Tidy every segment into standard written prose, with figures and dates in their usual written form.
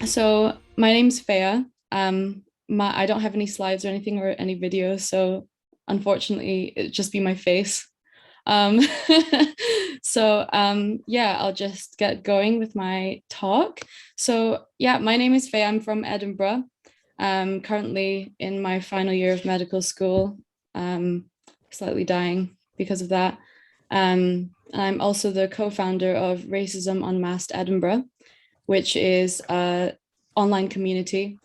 So my name's Feiya. I don't have any slides or anything or any videos, so unfortunately it'd just be my face. Um, yeah, I'll just get going with my talk. So yeah, my name is Feiya. I'm from Edinburgh. Currently in my final year of medical school. Um, Slightly dying because of that. I'm also the co-founder of Racism Unmasked Edinburgh, which is an online community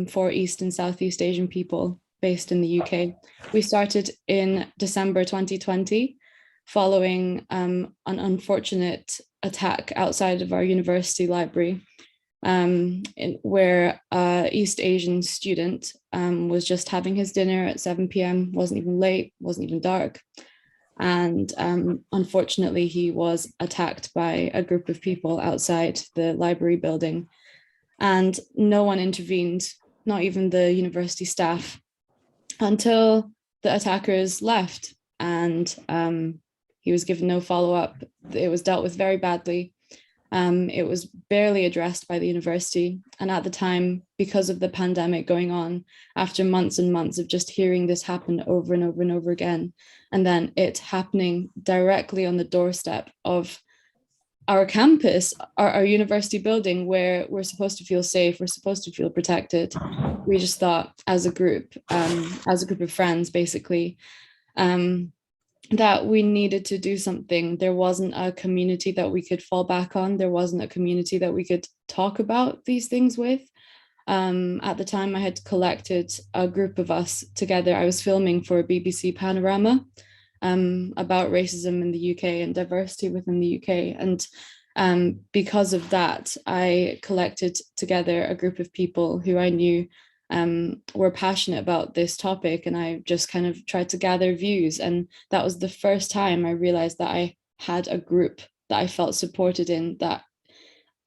for East and Southeast Asian people based in the UK. We started in December 2020 following an unfortunate attack outside of our university library, where an East Asian student was just having his dinner at 7 p.m., wasn't even late, wasn't even dark. And unfortunately, he was attacked by a group of people outside the library building, and no one intervened, not even the university staff, until the attackers left. And he was given no follow up. It was dealt with very badly. It was barely addressed by the university. And at the time, because of the pandemic going on, after months and months of just hearing this happen over and over and over again, and then it happening directly on the doorstep of our campus, our university building, where we're supposed to feel safe, we're supposed to feel protected. We just thought, as a group of friends, basically, um, that we needed to do something. There wasn't a community that we could fall back on. There wasn't a community that we could talk about these things with. At the time, I had collected a group of us together. I was filming for BBC Panorama about racism in the UK and diversity within the UK. And because of that, I collected together a group of people who I knew were passionate about this topic, and I just kind of tried to gather views. And that was the first time I realized that I had a group that I felt supported in, that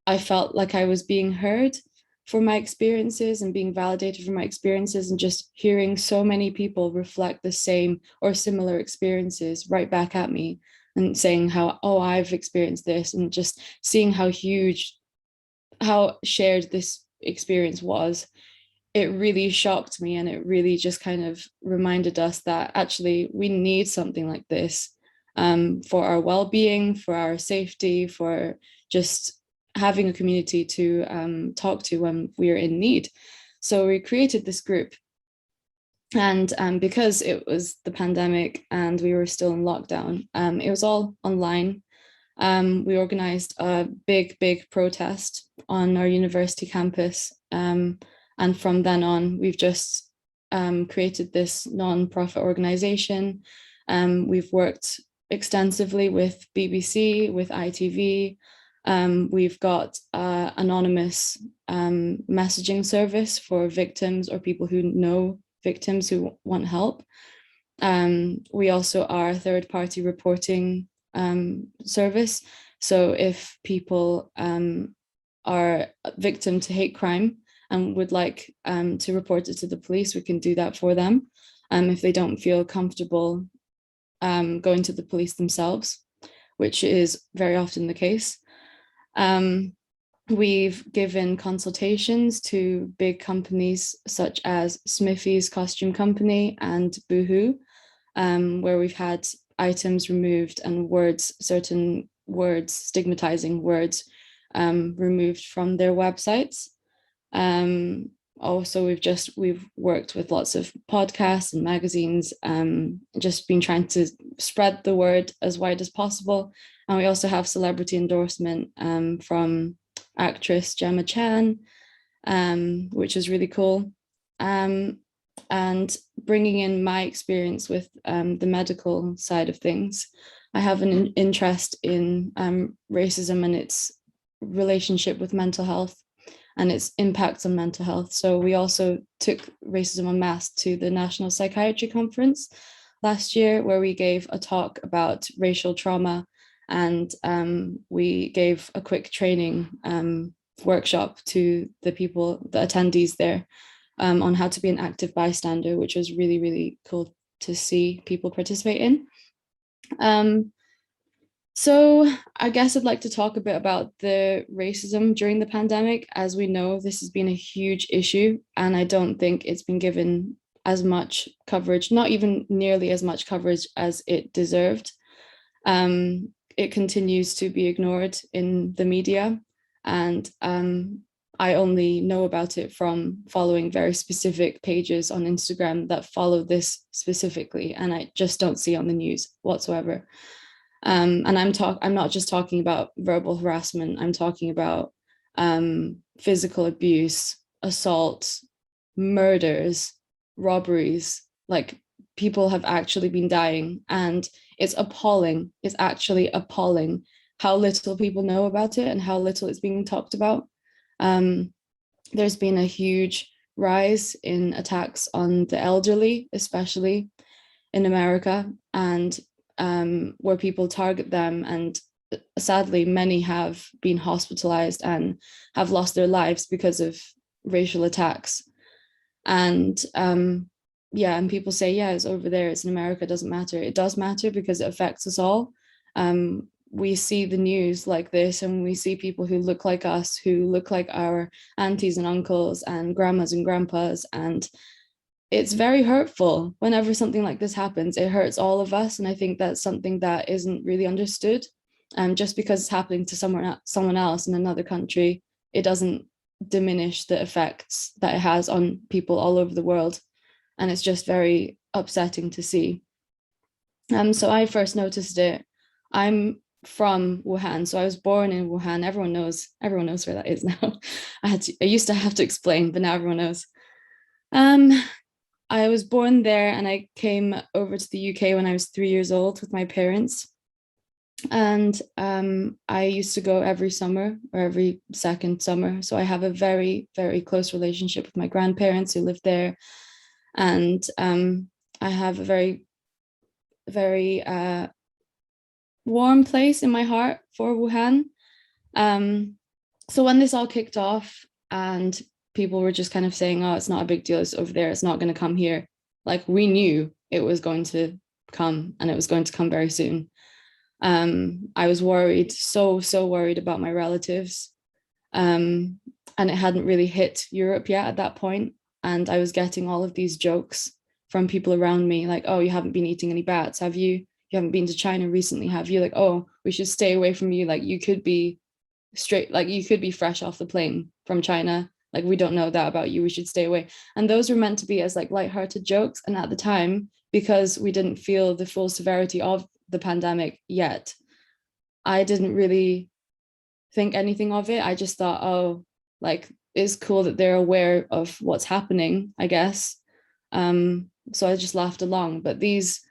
I felt like I was being heard for my experiences and being validated for my experiences, and just hearing so many people reflect the same or similar experiences right back at me and saying how, oh, I've experienced this, and just seeing how shared this experience was. It really shocked me, and it really just kind of reminded us that actually we need something like this for our well-being, for our safety, for just having a community to talk to when we're in need. So we created this group, and because it was the pandemic and we were still in lockdown, it was all online. We organized a big protest on our university campus, and from then on, we've just created this non-profit organization. We've worked extensively with BBC, with ITV. We've got anonymous messaging service for victims or people who know victims who want help. We also are a third-party reporting service. So if people are victim to hate crime and would like to report it to the police, we can do that for them if they don't feel comfortable going to the police themselves, which is very often the case. We've given consultations to big companies such as Smithy's Costume Company and Boohoo, where we've had items removed and certain words, stigmatizing words, removed from their websites. Also, we've worked with lots of podcasts and magazines, just been trying to spread the word as wide as possible. And we also have celebrity endorsement from actress Gemma Chan, which is really cool. And bringing in my experience with the medical side of things, I have an interest in racism and its relationship with mental health and its impacts on mental health. So we also took Racism Unmasked to the National Psychiatry Conference last year, where we gave a talk about racial trauma, and we gave a quick training workshop to the attendees there, on how to be an active bystander, which was really cool to see people participate in. So I guess I'd like to talk a bit about the racism during the pandemic. As we know, this has been a huge issue, and I don't think it's been given as much coverage, not even nearly as much coverage as it deserved. It continues to be ignored in the media, and I only know about it from following very specific pages on Instagram that follow this specifically, and I just don't see on the news whatsoever. And I'm not just talking about verbal harassment. I'm talking about physical abuse, assault, murders, robberies. Like, people have actually been dying, and it's appalling. It's actually appalling how little people know about it and how little it's being talked about. Um, there's been a huge rise in attacks on the elderly, especially in America, and where people target them. And sadly, many have been hospitalized and have lost their lives because of racial attacks. And yeah, and people say, yeah, it's over there, it's in America, it doesn't matter. It does matter because it affects us all. We see the news like this, and we see people who look like us, who look like our aunties and uncles and grandmas and grandpas, and it's very hurtful whenever something like this happens. It hurts all of us, and I think that's something that isn't really understood. Just because it's happening to someone else in another country, it doesn't diminish the effects that it has on people all over the world, and it's just very upsetting to see. So I first noticed it. I'm from Wuhan, so I was born in Wuhan. Everyone knows where that is now. I used to have to explain, but now everyone knows. Um, I was born there, and I came over to the UK when I was 3 years old with my parents. And I used to go every summer or every second summer. So I have a very, very close relationship with my grandparents who live there. And I have a very, very warm place in my heart for Wuhan. So when this all kicked off, and people were just kind of saying, oh, it's not a big deal, it's over there, it's not going to come here. Like, we knew it was going to come, and it was going to come very soon. I was worried, so worried about my relatives. And it hadn't really hit Europe yet at that point. And I was getting all of these jokes from people around me, like, oh, you haven't been eating any bats, have you? You haven't been to China recently, have you? Like, oh, we should stay away from you. Like, you could be you could be fresh off the plane from China. Like, we don't know that about you, we should stay away. And those were meant to be as like lighthearted jokes. And at the time, because we didn't feel the full severity of the pandemic yet, I didn't really think anything of it. I just thought, oh, like, it's cool that they're aware of what's happening, I guess. So I just laughed along. But these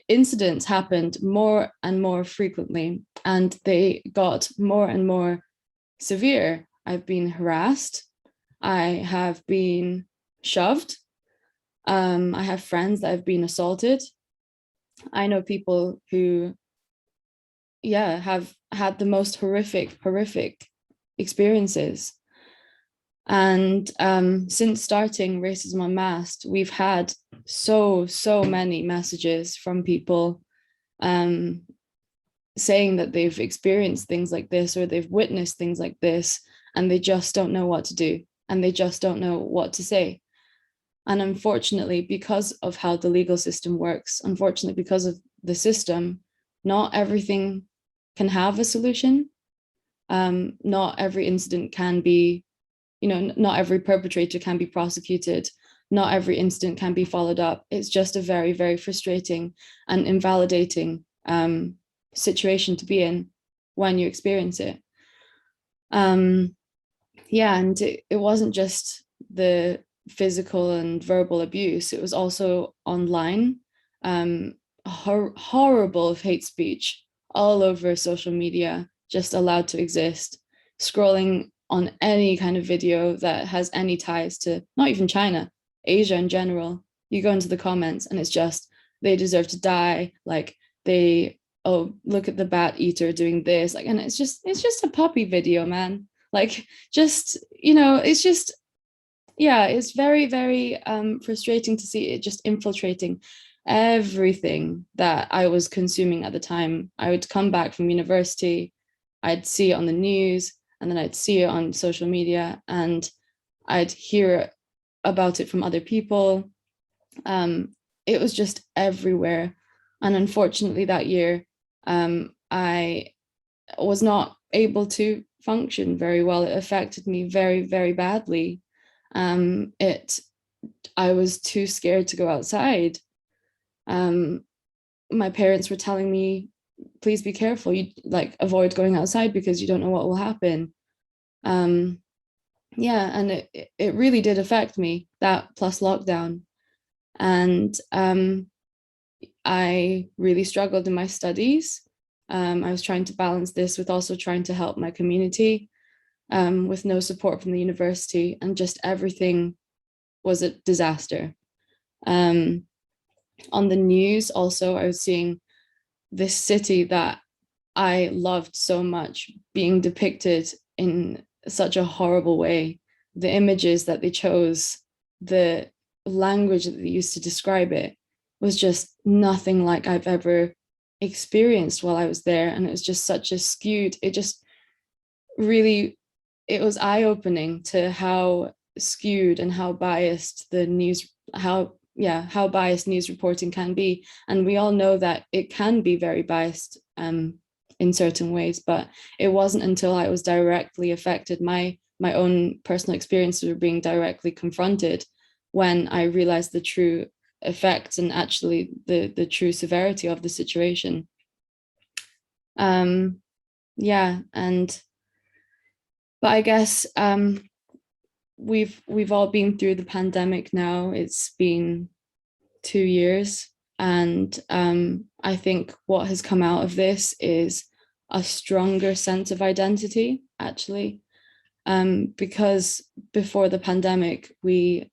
incidents happened more and more frequently, and they got more and more severe. I've been harassed. I have been shoved. I have friends that have been assaulted. I know people who, yeah, have had the most horrific experiences. And since starting Racism Unmasked, we've had so many messages from people saying that they've experienced things like this, or they've witnessed things like this, and they just don't know what to do, and they just don't know what to say. And unfortunately, because of how the legal system works, unfortunately, because of the system, not everything can have a solution. Not every incident can be, not every perpetrator can be prosecuted. Not every incident can be followed up. It's just a very, very frustrating and invalidating situation to be in when you experience it. Yeah, and it wasn't just the physical and verbal abuse, it was also online. Horrible hate speech all over social media, just allowed to exist. Scrolling on any kind of video that has any ties to not even China, Asia in general, you go into the comments and it's just, they deserve to die. Like, they, oh, look at the bat eater doing this. Like, and it's just a puppy video, man. Like, just, it's just, yeah, it's very, very frustrating to see it just infiltrating everything that I was consuming at the time. I would come back from university, I'd see it on the news, and then I'd see it on social media, and I'd hear about it from other people. It was just everywhere. And unfortunately that year, I was not able to function very well. It affected me very, very badly. I was too scared to go outside. My parents were telling me, please be careful, you like avoid going outside because you don't know what will happen. Yeah, and it really did affect me, that plus lockdown. And I really struggled in my studies. I was trying to balance this with also trying to help my community, with no support from the university, and just everything was a disaster. On the news also, I was seeing this city that I loved so much being depicted in such a horrible way. The images that they chose, the language that they used to describe it was just nothing like I've ever experienced while I was there. And it was just such a skewed, it just really, it was eye-opening to how skewed and how biased the news, how biased news reporting can be. And we all know that it can be very biased in certain ways, but it wasn't until I was directly affected, my own personal experiences were being directly confronted, when I realized the true effects and actually the true severity of the situation. Yeah, but I guess we've all been through the pandemic now. It's been 2 years, and I think what has come out of this is a stronger sense of identity, actually, because before the pandemic, we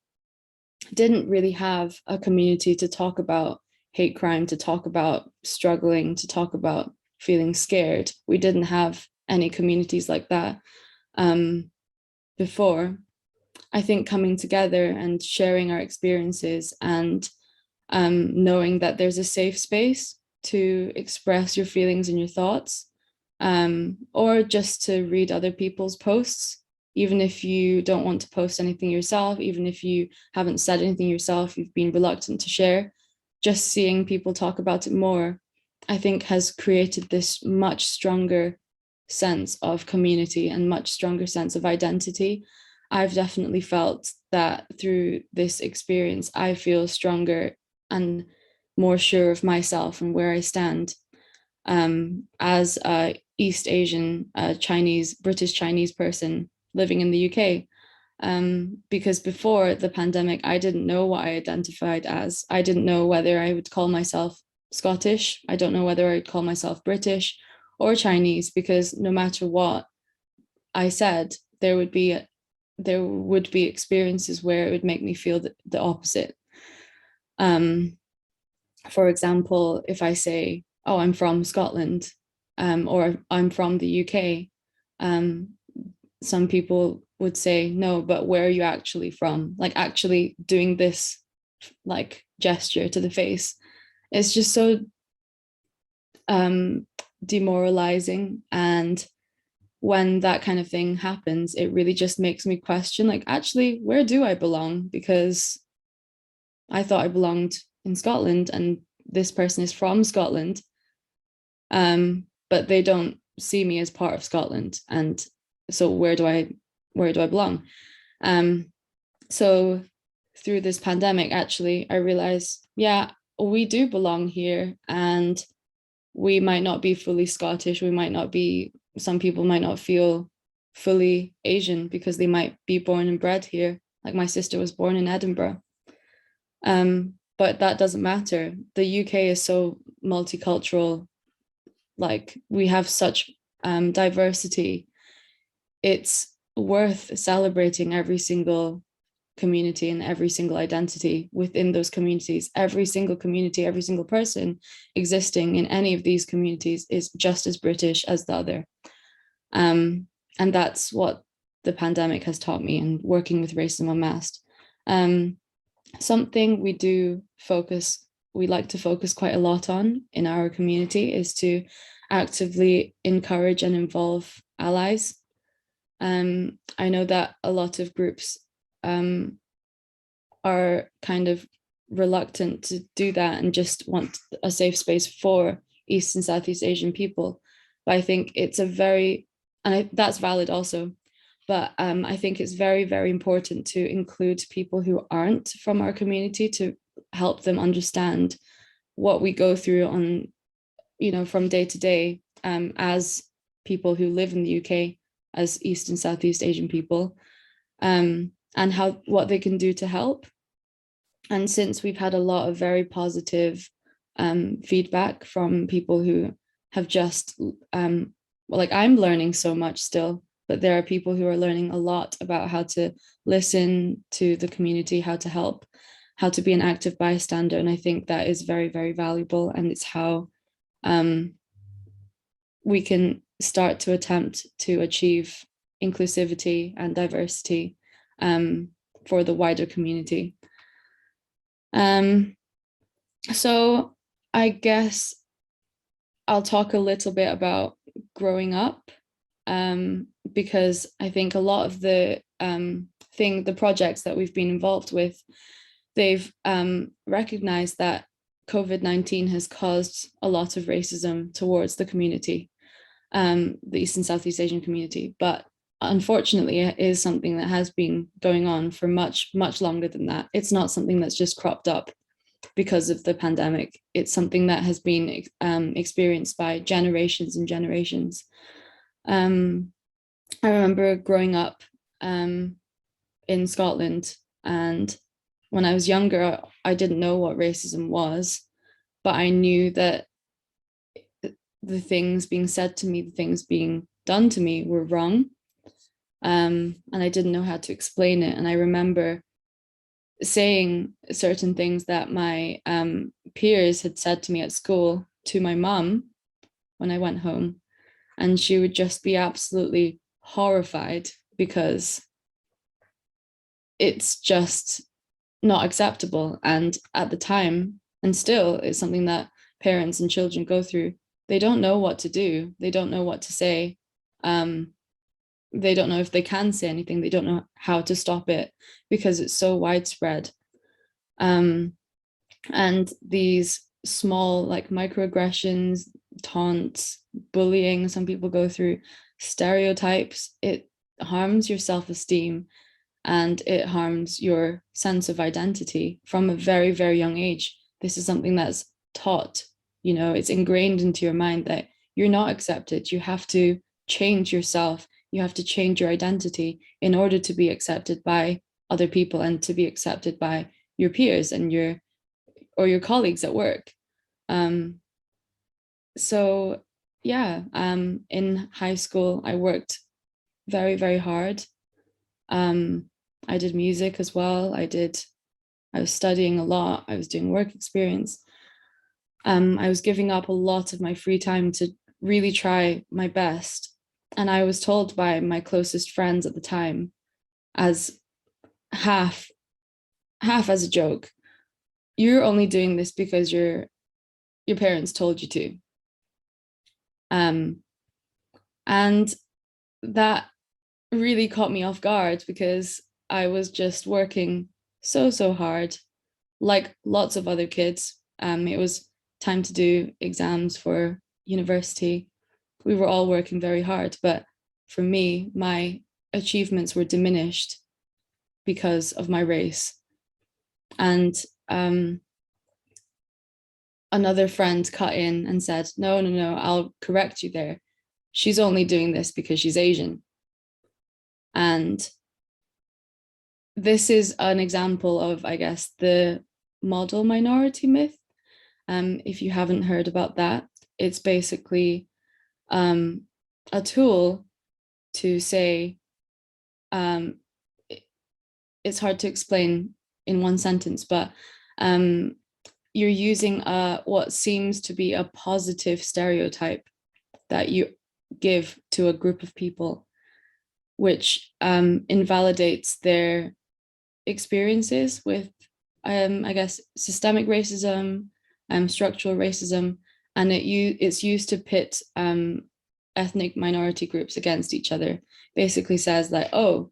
didn't really have a community to talk about hate crime, to talk about struggling, to talk about feeling scared. We didn't have any communities like that before. I think coming together and sharing our experiences, and knowing that there's a safe space to express your feelings and your thoughts, or just to read other people's posts, even if you don't want to post anything yourself, even if you haven't said anything yourself, you've been reluctant to share, just seeing people talk about it more, I think has created this much stronger sense of community and much stronger sense of identity. I've definitely felt that through this experience, I feel stronger and more sure of myself and where I stand, as a East Asian, British Chinese person living in the UK. Because before the pandemic, I didn't know what I identified as. I didn't know whether I would call myself Scottish. I don't know whether I'd call myself British or Chinese, because no matter what I said, there would be experiences where it would make me feel the opposite. For example, if I say, oh, I'm from Scotland, or I'm from the UK, some people would say, no, but where are you actually from? Like actually doing this like gesture to the face. It's just so demoralizing. And when that kind of thing happens, it really just makes me question, like, actually, where do I belong? Because I thought I belonged in Scotland, and this person is from Scotland, but they don't see me as part of Scotland. And so where do I belong? So through this pandemic, actually, I realized, yeah, we do belong here, and we might not be fully Scottish. Some people might not feel fully Asian because they might be born and bred here. Like my sister was born in Edinburgh. But that doesn't matter. The UK is so multicultural. Like we have such diversity. It's worth celebrating every single community and every single identity within those communities. Every single community, every single person existing in any of these communities is just as British as the other. And that's what the pandemic has taught me, and working with Racism Unmasked. Something we do focus we like to focus quite a lot on in our community is to actively encourage and involve allies. I know that a lot of groups are kind of reluctant to do that and just want a safe space for East and Southeast Asian people. But I think it's that's valid also. But I think it's very, very important to include people who aren't from our community to help them understand what we go through on, from day to day as people who live in the UK, as East and Southeast Asian people, and what they can do to help. And since we've had a lot of very positive feedback from people who have just, like I'm learning so much still, but there are people who are learning a lot about how to listen to the community, how to help, how to be an active bystander. And I think that is very, very valuable. And it's how we can start to attempt to achieve inclusivity and diversity for the wider community. So I guess I'll talk a little bit about growing up, because I think a lot of the projects that we've been involved with, they've recognized that COVID-19 has caused a lot of racism towards the community, the East and Southeast Asian community. But unfortunately, it is something that has been going on for much, much longer than that. It's not something that's just cropped up because of the pandemic. It's something that has been experienced by generations and generations. I remember growing up in Scotland, and when I was younger, I didn't know what racism was, but I knew that the things being said to me, the things being done to me were wrong. And I didn't know how to explain it. And I remember saying certain things that my peers had said to me at school to my mum when I went home. And she would just be absolutely horrified because it's just not acceptable. And at the time, and still, it's something that parents and children go through. They don't know what to do. They don't know what to say. They don't know if they can say anything. They don't know how to stop it because it's so widespread. And these small, like, microaggressions, taunts, bullying, some people go through, stereotypes, it harms your self-esteem and it harms your sense of identity from a very, very young age. This is something that's taught, it's ingrained into your mind that you're not accepted. You have to change yourself. You have to change your identity in order to be accepted by other people and to be accepted by your peers and your colleagues at work. So yeah, in high school, I worked very, very hard. I did music as well. I was studying a lot. I was doing work experience. I was giving up a lot of my free time to really try my best. And I was told by my closest friends at the time, as half as a joke, you're only doing this because your parents told you to. And that really caught me off guard because I was just working so hard, like lots of other kids. It was time to do exams for university. We were all working very hard, but for me, my achievements were diminished because of my race. And another friend cut in and said, no, I'll correct you there. She's only doing this because she's Asian. And this is an example of, I guess, the model minority myth. If you haven't heard about that, it's basically a tool to say, it's hard to explain in one sentence, but you're using what seems to be a positive stereotype that you give to a group of people, which invalidates their experiences with, I guess, systemic racism, structural racism, and it's used to pit ethnic minority groups against each other. Basically says that, oh,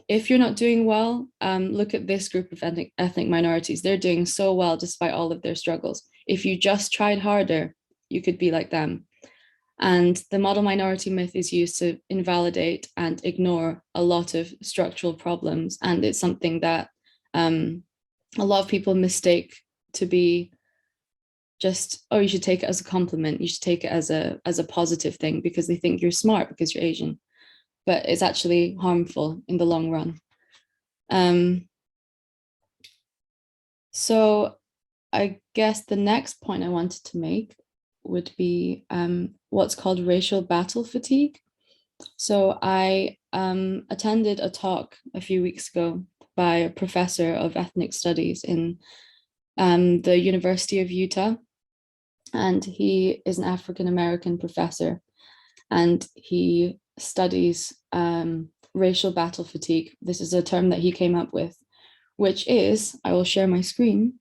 if you're not doing well, look at this group of ethnic minorities. They're doing so well despite all of their struggles. If you just tried harder, you could be like them. And the model minority myth is used to invalidate and ignore a lot of structural problems. And it's something that a lot of people mistake to be just, oh, you should take it as a compliment. You should take it as a positive thing because they think you're smart because you're Asian. But it's actually harmful in the long run. So I guess the next point I wanted to make would be what's called racial battle fatigue. So I attended a talk a few weeks ago by a professor of ethnic studies in the University of Utah. And he is an African-American professor, and he studies racial battle fatigue. This is a term that he came up with, which is, I will share my screen,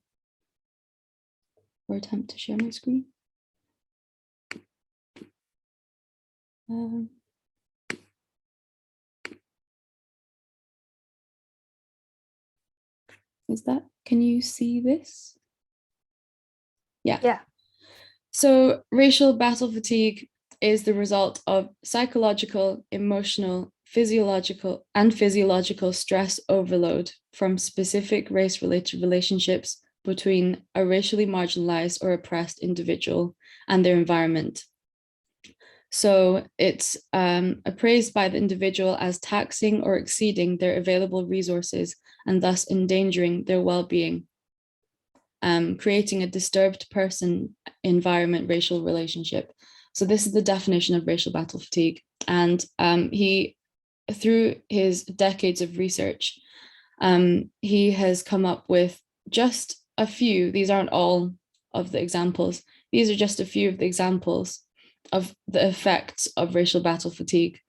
or attempt to share my screen. Can you see this? Yeah. So racial battle fatigue is the result of psychological, emotional, physiological stress overload from specific race-related relationships between a racially marginalized or oppressed individual and their environment. So it's appraised by the individual as taxing or exceeding their available resources and thus endangering their well-being, creating a disturbed person environment racial relationship. So this is the definition of racial battle fatigue. And he, through his decades of research, he has come up with just a few, these aren't all of the examples, these are just a few of the examples of the effects of racial battle fatigue.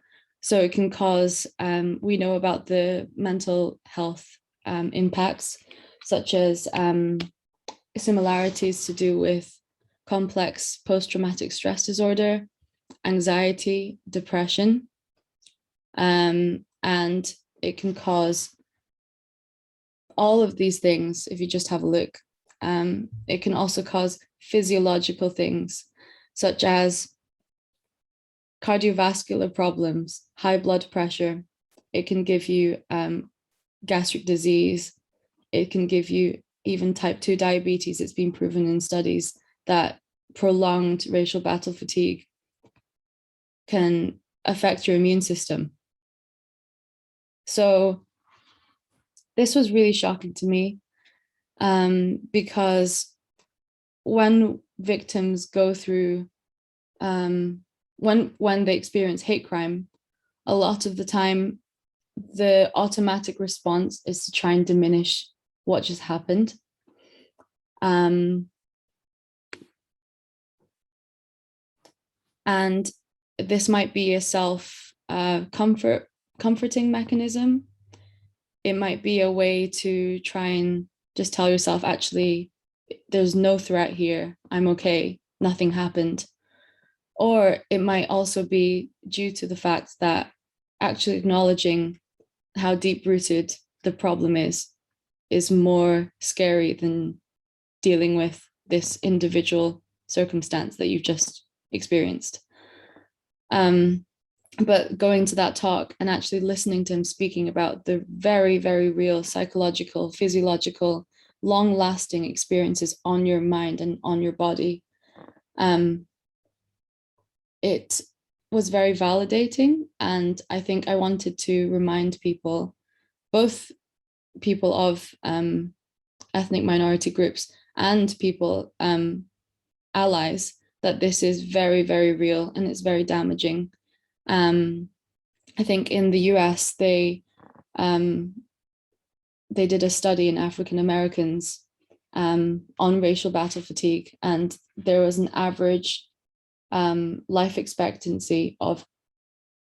So it can cause, we know about the mental health impacts, such as similarities to do with complex post-traumatic stress disorder, anxiety, depression, and it can cause all of these things if you just have a look. It can also cause physiological things, such as cardiovascular problems, high blood pressure. It can give you gastric disease. It can give you even type 2 diabetes. It's been proven in studies that prolonged racial battle fatigue can affect your immune system. So this was really shocking to me, because when victims go through, when they experience hate crime, a lot of the time, the automatic response is to try and diminish what just happened. And this might be a comforting mechanism. It might be a way to try and just tell yourself, actually, there's no threat here. I'm okay. Nothing happened. Or it might also be due to the fact that actually acknowledging how deep-rooted the problem is more scary than dealing with this individual circumstance that you've just experienced. But going to that talk and actually listening to him speaking about the very, very real psychological, physiological, long-lasting experiences on your mind and on your body, it was very validating. And I think I wanted to remind people, both people of ethnic minority groups and people, allies, that this is very, very real and it's very damaging. I think in the US, they did a study in African Americans on racial battle fatigue, and there was an average life expectancy of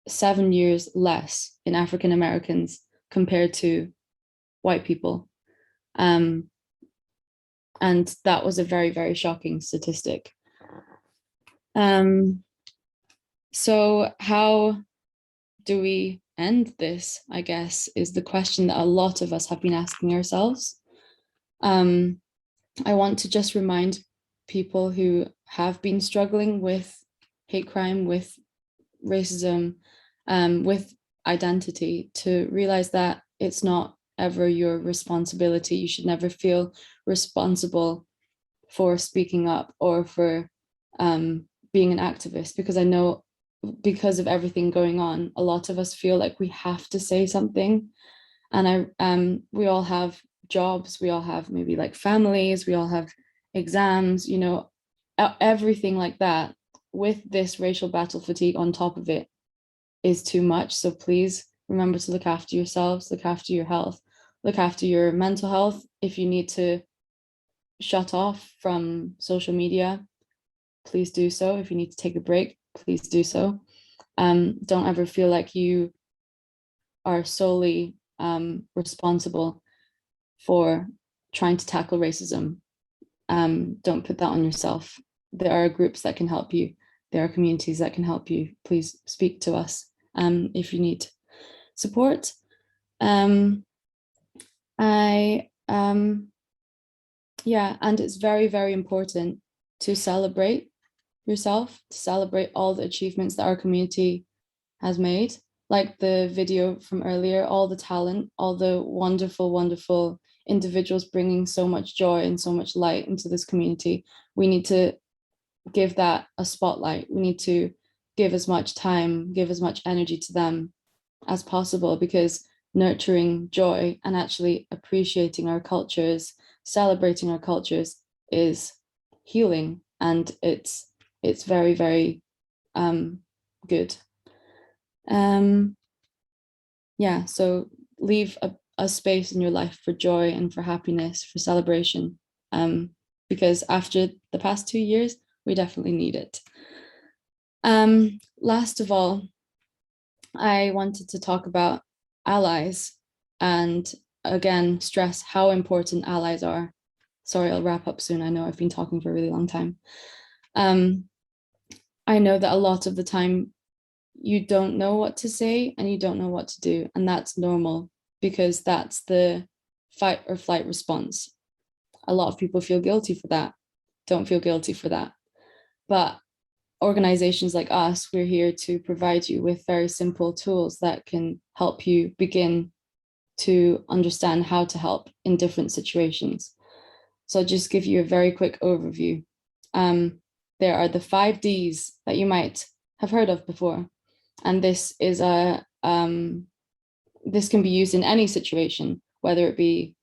7 years less in African Americans compared to white people. And And that was a very, very shocking statistic. So how do we end this, I guess, is the question that a lot of us have been asking ourselves. I want to just remind people who have been struggling with hate crime, with racism, with identity, to realize that it's not ever your responsibility. You should never feel responsible for speaking up or for being an activist, because I know because of everything going on, a lot of us feel like we have to say something. And we all have jobs, we all have maybe like families, we all have exams, you know, everything like that. With this racial battle fatigue on top of it is too much. So please remember to look after yourselves, look after your health, look after your mental health. If you need to shut off from social media, please do so. If you need to take a break, please do so. Don't ever feel like you are solely responsible for trying to tackle racism. Don't put that on yourself. There are groups that can help you. There are communities that can help you. Please speak to us if you need support. Yeah, and it's very, very important to celebrate yourself, to celebrate all the achievements that our community has made, like the video from earlier, all the talent, all the wonderful, wonderful individuals bringing so much joy and so much light into this community. We need to give that a spotlight. We need to give as much time, give as much energy to them as possible, because nurturing joy and actually appreciating our cultures, celebrating our cultures is healing, and it's very, very good. Yeah, so leave a space in your life for joy and for happiness, for celebration, because after the past 2 years, we definitely need it. Last of all, I wanted to talk about allies and again stress how important allies are. Sorry, I'll wrap up soon. I know I've been talking for a really long time. I know that a lot of the time you don't know what to say and you don't know what to do, and that's normal, because that's the fight or flight response. A lot of people feel guilty for that. Don't feel guilty for that. But organizations like us, we're here to provide you with very simple tools that can help you begin to understand how to help in different situations. So I'll just give you a very quick overview. There are the 5 Ds that you might have heard of before. And this is this can be used in any situation, whether it be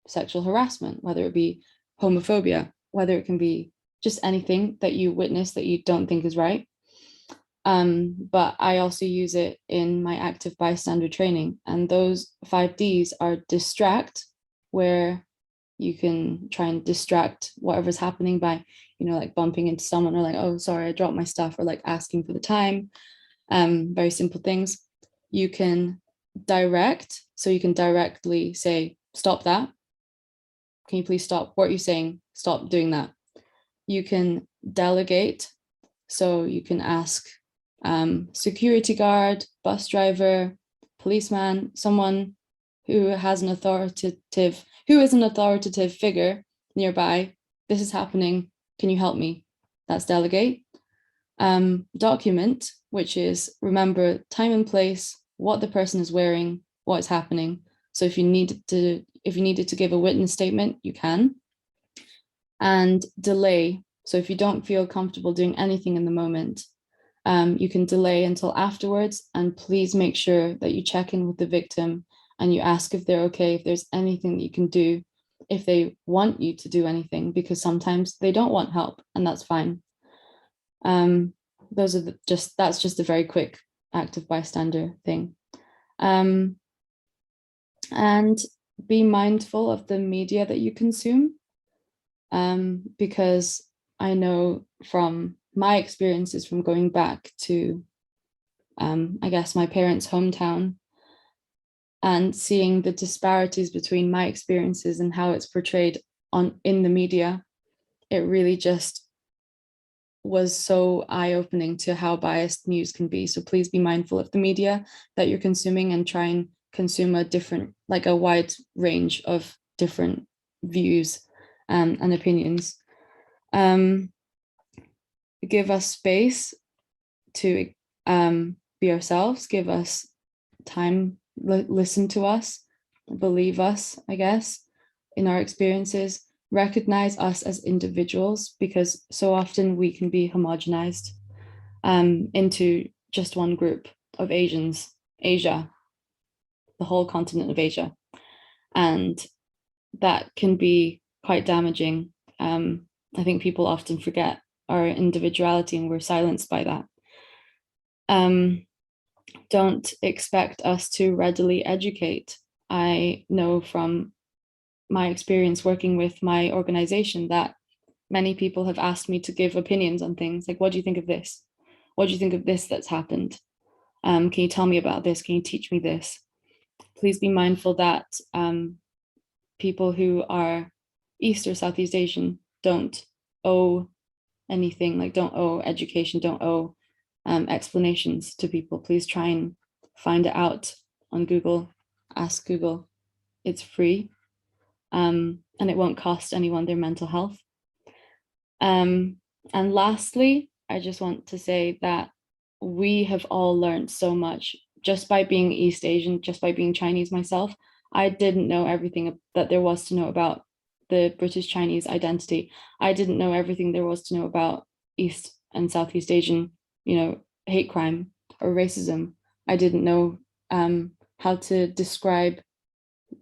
sexual harassment, whether it be homophobia, whether it can be just anything that you witness that you don't think is right. But I also use it in my active bystander training. And those 5 Ds are distract, where you can try and distract whatever's happening by, you know, like bumping into someone, or like, oh, sorry, I dropped my stuff, or like asking for the time. Very simple things. You can direct, so you can directly say, stop that. Can you please stop what you're saying? Stop doing that. You can delegate, so you can ask security guard, bus driver, policeman, someone who has an authoritative figure nearby. This is happening. Can you help me? That's delegate. Document, which is remember time and place, what the person is wearing, what is happening. So if you needed to give a witness statement, you can. And delay. So if you don't feel comfortable doing anything in the moment, you can delay until afterwards. And please make sure that you check in with the victim and you ask if they're okay, if there's anything that you can do, if they want you to do anything, because sometimes they don't want help, and that's fine. Those are that's just a very quick active bystander thing. And be mindful of the media that you consume, because I know from my experiences from going back to, I guess, my parents' hometown, and seeing the disparities between my experiences and how it's portrayed in the media, it really just was so eye-opening to how biased news can be. So please be mindful of the media that you're consuming and try and consume a wide range of different views and opinions. Give us space to be ourselves, give us time, listen to us, believe us, I guess, in our experiences, recognize us as individuals, because so often we can be homogenized into just one group of Asians, Asia, the whole continent of Asia. And that can be quite damaging. I think people often forget our individuality and we're silenced by that. Don't expect us to readily educate. I know from my experience working with my organization that many people have asked me to give opinions on things like, what do you think of this? What do you think of this that's happened? Can you tell me about this? Can you teach me this? Please be mindful that people who are East or Southeast Asian don't owe anything, like don't owe education, don't owe explanations to people. Please try and find it out on Google, ask Google. It's free and it won't cost anyone their mental health. And lastly, I just want to say that we have all learned so much just by being East Asian, just by being Chinese myself. I didn't know everything that there was to know about the British Chinese identity. I didn't know everything there was to know about East and Southeast Asian, hate crime or racism. I didn't know how to describe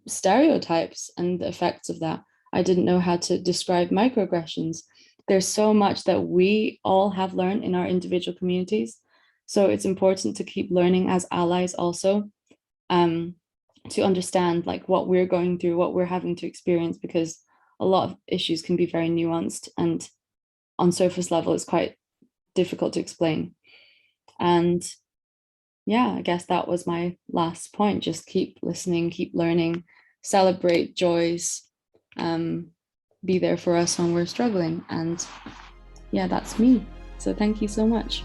stereotypes and the effects of that. I didn't know how to describe microaggressions. There's so much that we all have learned in our individual communities. So it's important to keep learning as allies also, to understand like what we're going through, what we're having to experience, because a lot of issues can be very nuanced and on surface level it's quite difficult to explain. And yeah, I guess that was my last point. Just keep listening, keep learning, celebrate joys, be there for us when we're struggling. And yeah, that's me. So thank you so much.